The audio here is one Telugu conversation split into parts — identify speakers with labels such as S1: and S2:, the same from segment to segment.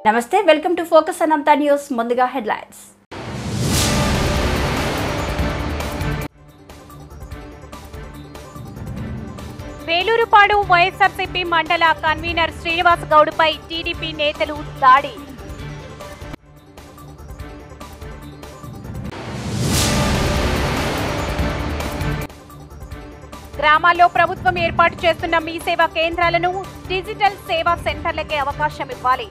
S1: నమస్తే, welcome to focus Anantha news. ముందుగా హెడ్లైన్స్.
S2: వేలూరుపాడు వైఎస్ఆర్సీపీ మండల కన్వీనర్ శ్రీనివాస్ గౌడ్పై టీడీపీ నేతలు దాడి. గ్రామాల్లో ప్రభుత్వం ఏర్పాటు చేస్తున్న మీ సేవా కేంద్రాలను డిజిటల్ సేవా సెంటర్లకే అవకాశం ఇవ్వాలి.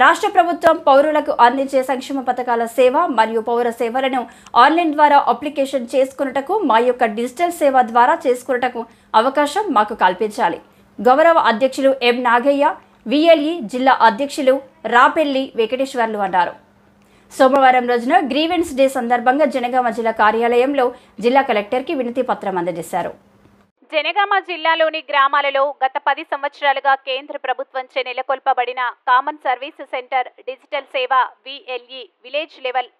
S1: రాష్ట్ర ప్రభుత్వం పౌరులకు అందించే సంక్షేమ పథకాల సేవ మరియు పౌర సేవలను ఆన్లైన్ ద్వారా అప్లికేషన్ చేసుకున్నటకు మా యొక్క డిజిటల్ సేవ ద్వారా చేసుకున్నటకు అవకాశం మాకు కల్పించాలి. గౌరవ అధ్యక్షులు ఎం నాగయ్య, విఎల్ఈ జిల్లా అధ్యక్షులు రాపెల్లి వెంకటేశ్వర్లు అన్నారు. సోమవారం రోజున గ్రీవెన్స్ డే సందర్భంగా జనగామ జిల్లా కార్యాలయంలో జిల్లా కలెక్టర్కి వినతి పత్రం అందజేశారు.
S2: జనగామ జిల్లాలోని గ్రామాలలో గత 10 సంవత్సరాలుగా కేంద్ర ప్రభుత్వంచే నెలకొల్పబడిన కామన్ సర్వీస్ సెంటర్ డిజిటల్ సేవ విఎల్ఈ విలేజ్ లెవెల్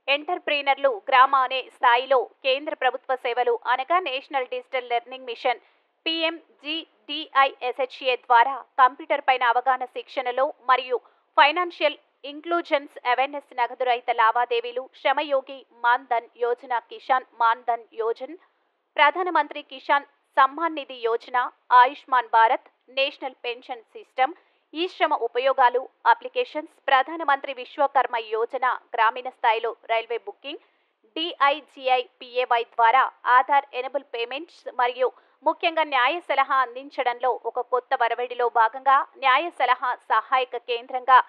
S2: ఎంటర్ప్రీనర్లు గ్రామ అనే స్థాయిలో కేంద్ర ప్రభుత్వ సేవలు అనగా national digital learning mission PMGDISHA ద్వారా కంప్యూటర్ పైన అవగాహన శిక్షణలో మరియు ఫైనాన్షియల్ ఇంక్లూజన్స్ అవేర్నెస్ నగదు రహిత లావాదేవీలు Shramyogi Maan Dhan Yojana Kisan Maan Dhan Yojana Pradhanmantri Kisan Samman Nidhi Yojana Ayushman Bharat national pension system e Shram ఉపయోగాలు అప్లికేషన్స్ ప్రధానమంత్రి విశ్వకర్మ యోజన గ్రామీణ స్థాయిలో రైల్వే బుకింగ్ DIGIPAY ద్వారా ఆధార్ ఎనేబుల్ పేమెంట్స్ మరియు ముఖ్యంగా న్యాయ సలహా అందించడంలో ఒక కొత్త వరవడిలో భాగంగా న్యాయ సలహా సహాయక కేంద్రంగా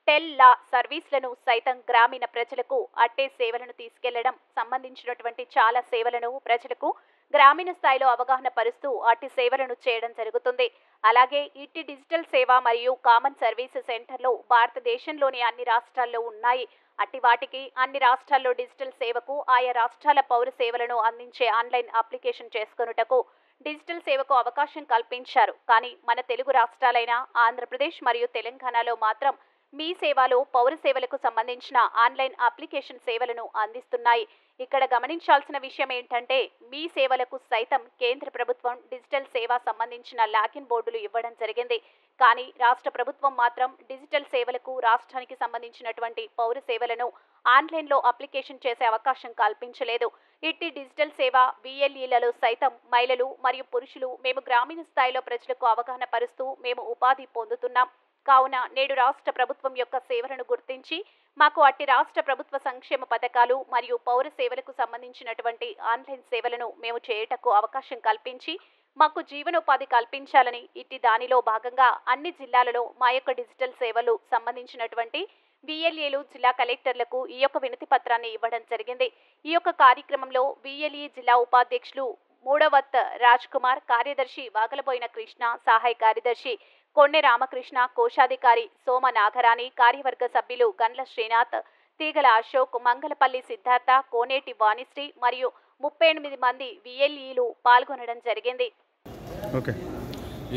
S2: టెల్ లా సర్వీసులను సైతం గ్రామీణ ప్రజలకు అట్టే సేవలను తీసుకెళ్లడం సంబంధించినటువంటి చాలా సేవలను ప్రజలకు గ్రామీణ స్థాయిలో అవగాహన పరుస్తూ అట్టి సేవలను చేయడం జరుగుతుంది. అలాగే ఇట్టి డిజిటల్ సేవ మరియు కామన్ సర్వీస్ సెంటర్లు భారతదేశంలోని అన్ని రాష్ట్రాల్లో ఉన్నాయి. అట్టి వాటికి అన్ని రాష్ట్రాల్లో డిజిటల్ సేవకు ఆయా రాష్ట్రాల పౌర సేవలను అందించే ఆన్లైన్ అప్లికేషన్ చేసుకొనుటకు డిజిటల్ సేవకు అవకాశం కల్పించారు. కానీ మన తెలుగు రాష్ట్రాలైన ఆంధ్రప్రదేశ్ మరియు తెలంగాణలో మాత్రం మీ సేవలో పౌర సేవలకు సంబంధించిన ఆన్లైన్ అప్లికేషన్ సేవలను అందిస్తున్నాయి. ఇక్కడ గమనించాల్సిన విషయం ఏంటంటే మీ సేవలకు సైతం కేంద్ర ప్రభుత్వం డిజిటల్ సేవ సంబంధించిన లాగిన్ బోర్డులు ఇవ్వడం జరిగింది. కానీ రాష్ట్ర ప్రభుత్వం మాత్రం డిజిటల్ సేవలకు రాష్ట్రానికి సంబంధించినటువంటి పౌర సేవలను ఆన్లైన్లో అప్లికేషన్ చేసే అవకాశం కల్పించలేదు. ఇట్టి డిజిటల్ సేవ విఎల్ఈలలో సైతం మహిళలు మరియు పురుషులు మేము గ్రామీణ స్థాయిలో ప్రజలకు అవగాహన పరుస్తూ మేము ఉపాధి పొందుతున్నాం. కావున నేడు రాష్ట్ర ప్రభుత్వం యొక్క సేవలను గుర్తించి మాకు అట్టి రాష్ట్ర ప్రభుత్వ సంక్షేమ పథకాలు మరియు పౌర సేవలకు సంబంధించినటువంటి ఆన్లైన్ సేవలను మేము చేయటకు అవకాశం కల్పించి మాకు జీవనోపాధి కల్పించాలని ఇట్టి దానిలో భాగంగా అన్ని జిల్లాలలో మా యొక్క డిజిటల్ సేవలు సంబంధించినటువంటి విఎల్ఏలు జిల్లా కలెక్టర్లకు ఈ యొక్క వినతి పత్రాన్ని ఇవ్వడం జరిగింది. ఈ యొక్క కార్యక్రమంలో విఎల్ఈ జిల్లా ఉపాధ్యక్షులు మూడవత్ రాజ్ కుమార్, కార్యదర్శి వాగలబోయిన కృష్ణ, సహాయ కార్యదర్శి కొన్నె రామకృష్ణ, కోశాధికారి సోమ నాగరాణి, కార్యవర్గ సభ్యులు గండ్ల శ్రీనాథ్, తీగల అశోక్, మంగళపల్లి సిద్ధార్థ, కోనేటి వాణిశ్రీ మరియు 38 మంది విఎల్ఈలు పాల్గొనడం జరిగింది.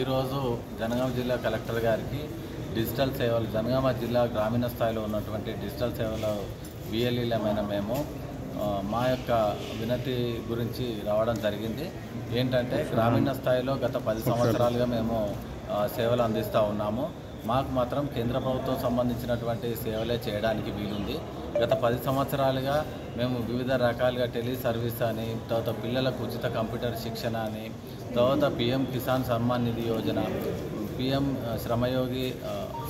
S3: ఈరోజు జనగామ జిల్లా కలెక్టర్ గారికి డిజిటల్ సేవలు జనగామ జిల్లా గ్రామీణ స్థాయిలో ఉన్నటువంటి డిజిటల్ సేవల విఎల్ఈలమైన మేము మా యొక్క వినతి గురించి రావడం జరిగింది. ఏంటంటే గ్రామీణ స్థాయిలో గత 10 సంవత్సరాలుగా మేము సేవలు అందిస్తూ ఉన్నాము. మాకు మాత్రం కేంద్ర ప్రభుత్వం సంబంధించినటువంటి సేవలే చేయడానికి వీలుంది. గత 10 సంవత్సరాలుగా మేము వివిధ రకాలుగా టెలి సర్వీస్ అని, తర్వాత పిల్లలకు ఉచిత కంప్యూటర్ శిక్షణ అని, తర్వాత PM కిసాన్ సమ్మాన్ నిధి యోజన, PM శ్రమయోగి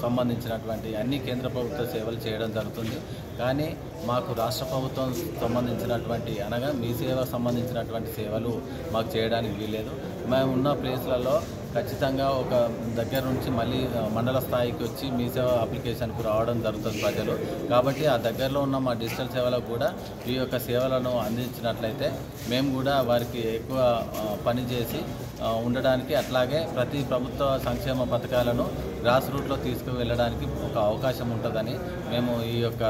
S3: సంబంధించినటువంటి అన్ని కేంద్ర ప్రభుత్వ సేవలు చేయడం జరుగుతుంది. కానీ మాకు రాష్ట్ర ప్రభుత్వం సంబంధించినటువంటి అనగా మీ సేవ సంబంధించినటువంటి సేవలు మాకు చేయడానికి వీల్లేదు. మేము ఉన్న ప్లేస్లలో ఖచ్చితంగా ఒక దగ్గర నుంచి మళ్ళీ మండల స్థాయికి వచ్చి మీ సేవ అప్లికేషన్కు రావడం జరుగుతుంది ప్రజలు. కాబట్టి ఆ దగ్గరలో ఉన్న మా డిజిటల్ సేవలకు కూడా ఈ యొక్క సేవలను అందించినట్లయితే మేము కూడా వారికి ఎక్కువ పని చేసి ఉండడానికి, అట్లాగే ప్రతి ప్రభుత్వ సంక్షేమ పథకాలను గ్రాస్ రూట్లో తీసుకువెళ్ళడానికి ఒక అవకాశం ఉంటుందని మేము ఈ యొక్క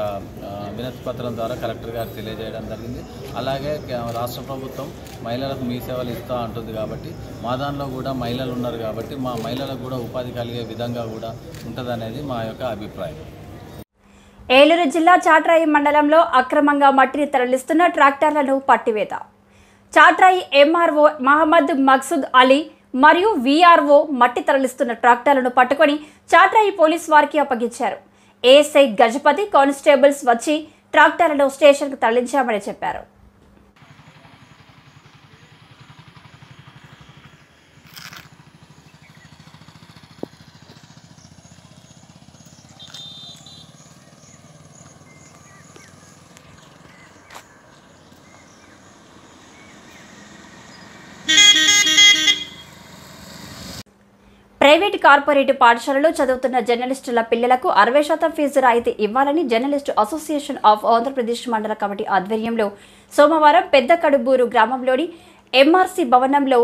S3: వినతి పత్రం ద్వారా కలెక్టర్ గారు తెలియజేయడం జరిగింది. అలాగే రాష్ట్ర ప్రభుత్వం మహిళలకు మీ సేవలు ఇస్తూ ఉంటుంది కాబట్టి మా దానిలో కూడా మహిళలు ఉన్నారు కాబట్టి మా మహిళలకు కూడా ఉపాధి కలిగే విధంగా కూడా ఉంటుందనేది మా యొక్క అభిప్రాయం.
S1: ఏలూరు జిల్లా చాట్రాయి మండలంలో అక్రమంగా మట్టిని తరలిస్తున్న ట్రాక్టర్లను పట్టివేత. చాట్రాయి MRO మహమ్మద్ మక్సూద్ అలీ మరియు వీఆర్ఓ మట్టి తరలిస్తున్న ట్రాక్టర్లను పట్టుకొని చాట్రాయి పోలీస్ వారికి అప్పగించారు. ఏఎస్ఐ గజపతి కానిస్టేబుల్స్ వచ్చి ట్రాక్టర్లను స్టేషన్కు తరలించామని చెప్పారు. ప్రైవేటు కార్పొరేట్ పాఠశాలలో చదువుతున్న జర్నలిస్టుల పిల్లలకు 60% ఫీజు రాయితీ ఇవ్వాలని జర్నలిస్టు అసోసియేషన్ ఆఫ్ ఆంధ్రప్రదేశ్ మండల కమిటీ ఆధ్వర్యంలో సోమవారం పెద్ద కడుబూరు గ్రామంలోని ఎంఆర్సీ భవనంలో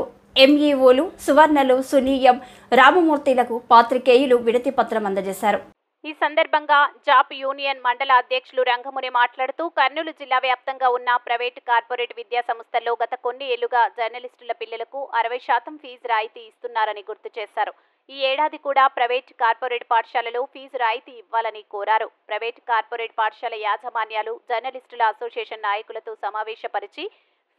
S1: ఎంఈఓలు సువర్ణలు, సునీయం, రామమూర్తిలకు పాత్రికేయులు వినతి పత్రం అందజేశారు.
S2: ఈ సందర్భంగా జాప్ యూనియన్ మండల అధ్యక్షులు రంగముని మాట్లాడుతూ కర్నూలు జిల్లా వ్యాప్తంగా ఉన్న ప్రైవేటు కార్పొరేట్ విద్యా సంస్థల్లో గత కొన్ని ఏళ్లుగా జర్నలిస్టుల పిల్లలకు 60% ఫీజు రాయితీ ఇస్తున్నారని గుర్తు చేశారు. ఈ ఏడాది కూడా ప్రైవేటు కార్పొరేట్ పాఠశాలలో ఫీజు రాయితీ ఇవ్వాలని కోరారు. ప్రైవేటు కార్పొరేట్ పాఠశాల యాజమాన్యాలు జర్నలిస్టుల అసోసియేషన్ నాయకులతో సమావేశపరిచి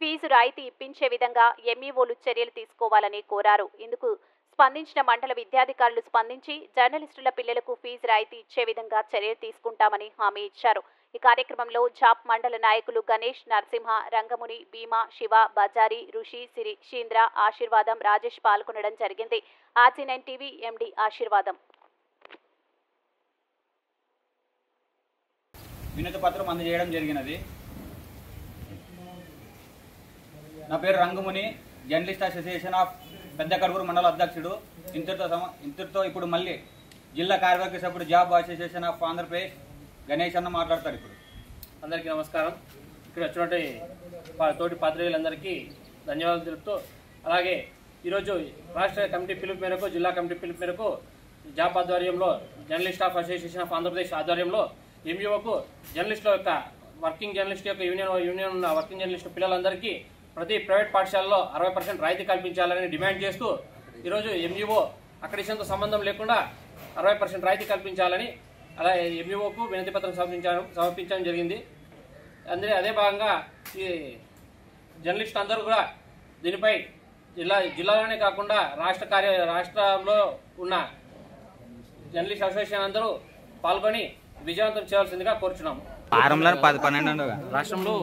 S2: ఫీజు రాయితీ ఇప్పించే విధంగా ఎంఈఓలు చర్యలు తీసుకోవాలని కోరారు. ఇందుకు స్పందించిన మండల విద్యాధికారులు స్పందించి జర్నలిస్టుల పిల్లలకు ఫీజు రాయితీ ఇచ్చే విధంగా చర్యలు తీసుకుంటామని హామీ ఇచ్చారు. ఈ కార్యక్రమంలో జాప్ మండల నాయకులు గణేష్, నరసింహ, రంగముని, భీమా, శివ, బజారి, ఋషి, సిరి, శీంద్ర, ఆశీర్వాదం, రాజేష్ పాల్గొనడం జరిగింది. RG9 టీవీ ఎండి ఆశీర్వాదం.
S4: వినతి పత్రం అందజేయడం జరిగినది. నా పేరు రంగముని, జర్నలిస్ట్ అసోసియేషన్ ఆఫ్ పెద్ద కడుబూరు మండల అధ్యక్షుడు. ఇంతటితో ఇప్పుడు మళ్ళీ జిల్లా కార్యవర్గ సభ్యుడు job association of Andhra Pradesh Ganesh అన్న మాట్లాడతారు. ఇప్పుడు
S5: అందరికీ నమస్కారం. ఇక్కడ వచ్చినటువంటి తోటి పాత్రికేయులందరికీ ధన్యవాదాలు తెలుపుతూ, అలాగే ఈరోజు రాష్ట్ర కమిటీ పిలుపు మేరకు, జిల్లా కమిటీ పిలుపు మేరకు జాబ్ ఆధ్వర్యంలో journalist of association of Andhra Pradesh ఆధ్వర్యంలో ఎంఈఓకు జర్నలిస్టుల యొక్క వర్కింగ్ జర్నలిస్ట్ యొక్క యూనియన్ ఉన్న వర్కింగ్ జర్నలిస్ట్ పిల్లలందరికీ ప్రతి ప్రైవేట్ పాఠశాలలో 60% రాయితీ కల్పించాలని డిమాండ్ చేస్తూ ఈరోజు ఎంఈఓ అక్రిడిటేషన్తో సంబంధం లేకుండా 60% రాయితీ కల్పించాలని అలా ఎంఈఓకు వినతి పత్రం సమర్పించడం జరిగింది. అదే భాగంగా ఈ జర్నలిస్ట్ అందరూ కూడా దీనిపై జిల్లాలోనే కాకుండా రాష్ట్రంలో ఉన్న జర్నలిస్ట్ అసోసియేషన్ అందరూ పాల్గొని విజయవంతం చేయాల్సిందిగా కోరుచున్నాము.
S4: రాష్ట్రంలో